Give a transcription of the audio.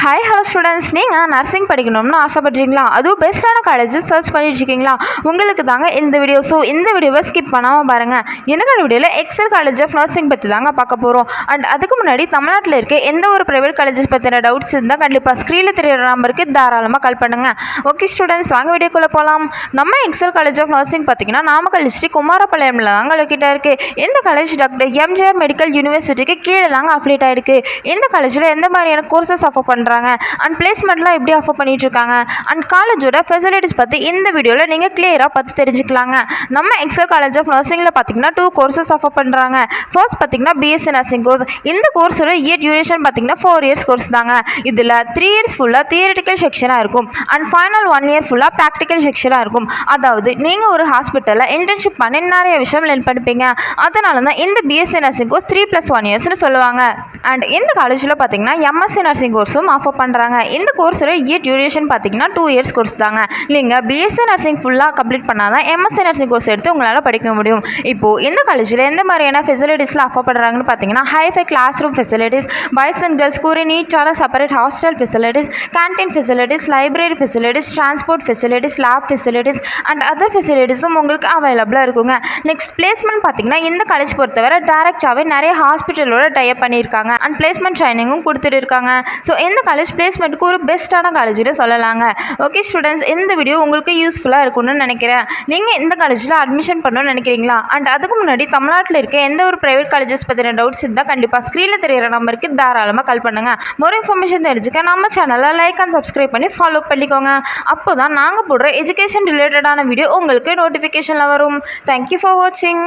Hi hello students, நீங்கள் nursing படிக்கணும்னு ஆசைப்படுறீங்களா? அதுவும் பெஸ்ட்டான காலேஜ் சர்ச் பண்ணிட்டுருக்கீங்களா? உங்களுக்கு தாங்க இந்த வீடியோ. ஸோ இந்த வீடியோவை ஸ்கிப் பண்ணாமல் பாருங்கள். என்னோட வீடியோவில் எக்ஸல் காலேஜ் ஆஃப் நர்சிங் பற்றி தாங்க பார்க்க போகிறோம். அண்ட் அதுக்கு முன்னாடி தமிழ்நாட்டில் இருக்க எந்த ஒரு ப்ரைவேட் காலேஜஸ் பற்றின டவுட்ஸ் இருந்தால் கண்டிப்பாக ஸ்க்ரீனில் தெரியிற நம்பருக்கு தாராளமாக கால் பண்ணுங்கள். ஓகே ஸ்டூடெண்ட்ஸ், வாங்க வீடியோக்குள்ளே போகலாம். நம்ம எக்ஸல் காலேஜ் ஆஃப் நர்சிங் பார்த்தீங்கன்னா நாமக்கல் டிஸ்ட்ரிக்ட் குமாரபாளையமில் தாங்க லொக்கேட்டாக இருக்குது. இந்த காலேஜ் டாக்டர் எம்ஜிஆர் மெடிக்கல் யூனிவர்சிட்டிக்கு கீழே தாங்க அஃபிலியேட் ஆகிருக்கு. இந்த காலேஜில் எந்த மாதிரியான கோர்சஸ் ஆஃபர் பண்ணுறாங்க அண்ட் பிளேஸ்மெண்ட்லாம் எப்படி ஆஃபர் பண்ணிட்டு இருக்காங்க அண்ட் காலேஜோட ஃபெசிலிட்டிஸ் பற்றி இந்த வீடியோவில் நீங்கள் கிளியராக பார்த்து தெரிஞ்சுக்கலாங்க. நம்ம எக்ஸல் காலேஜ் ஆஃப் நர்சிங்கில் பார்த்தீங்கன்னா 2 கோர்சஸ் ஆஃபர் பண்ணுறாங்க. ஃபர்ஸ்ட் பார்த்தீங்கன்னா பிஎஸ்சி நர்சிங் கோர்ஸ். இந்த கோர்ஸோட இயர் டியூரேஷன் பார்த்தீங்கன்னா 4 இயர்ஸ் கோர்ஸ் தாங்க. இதில் 3 இயர்ஸ் ஃபுல்லாக தியரிட்டிக்கல் செக்ஷனாக இருக்கும் அண்ட் ஃபைனல் 1 இயர் ஃபுல்லாக ப்ராக்டிக்கல் செக்ஷனாக இருக்கும். அதாவது நீங்கள் ஒரு ஹாஸ்பிட்டலில் இன்டர்ன்ஷிப் பண்ணி நிறைய விஷயம் லேர்ன் பண்ணிப்பீங்க. அதனால தான் இந்த பிஎஸ்சி நர்சிங் கோர்ஸ் 3+1 இயர்ஸ்னு சொல்லுவாங்க. அண்ட் இந்த காலேஜில் பார்த்தீங்கன்னா எம்எஸ்சி நர்சிங் கோர்ஸும் ஆஃபர் பண்ணுறாங்க. இந்த கோர்ஸோட இயர் டியூரேஷன் பார்த்தீங்கன்னா 2 இயர்ஸ் கோர்ஸ் தாங்க. நீங்கள் பிஎஸ்சி நர்சிங் ஃபுல்லாக கம்ப்ளீட் பண்ணால் தான் எம்எஸ்சி நர்சிங் கோர்ஸ் எடுத்து உங்களால் படிக்க முடியும். இப்போது இந்த காலேஜில் எந்த மாதிரியான ஃபெசிலிட்டிஸ்லாம் ஆஃபர் பண்ணுறாங்கன்னு பார்த்தீங்கன்னா hi fi class room facilities, boys and girls கூறி நீட்டான separate hostel facilities, canteen facilities, library facilities, transport facilities, lab facilities and other ஃபெசிலிட்டிஸும் உங்களுக்கு அவைலபிளாக இருக்குங்க. நெக்ஸ்ட் பிளேஸ்மெண்ட் பார்த்தீங்கன்னா இந்த காலேஜ் பொறுத்தவரை டேரெக்டாகவே நிறைய ஹாஸ்பிட்டலோட டைப் பண்ணியிருக்காங்க அண்ட் பிளேஸ்மெண்ட் ட்ரைனிங்கும் கொடுத்துட்டு இருக்காங்க. ஸோ இந்த காலேஜ் பிளேஸ்மெண்ட்டுக்கு ஒரு பெஸ்ட்டான காலேஜ்னு சொல்லலாங்க. ஓகே ஸ்டூடெண்ட்ஸ், இந்த வீடியோ உங்களுக்கு யூஸ்ஃபுல்லாக இருக்கும்னு நினைக்கிறேன். நீங்கள் இந்த காலேஜில் அட்மிஷன் பண்ணணும்னு நினைக்கிறீங்களா? அண்ட் அதுக்கு முன்னாடி தமிழ்நாட்டில் இருக்க எந்த ஒரு ப்ரைவேட் காலேஜஸ் பற்றின டவுட்ஸ் இருந்தால் கண்டிப்பாக ஸ்க்ரீனில் தெரியிற நம்பருக்கு தாராளமாக கால் பண்ணுங்கள். மோர் இன்ஃபர்மேஷன் தெரிஞ்சுக்க நம்ம சேனலை லைக் அண்ட் சப்ஸ்கிரைப் பண்ணி ஃபாலோ பண்ணிக்கோங்க. அப்போ தான் நாங்கள் போடுற எஜுகேஷன் ரிலேட்டடான வீடியோ உங்களுக்கு நோட்டிஃபிகேஷனில் வரும். தேங்க்யூ ஃபார் வாட்சிங்.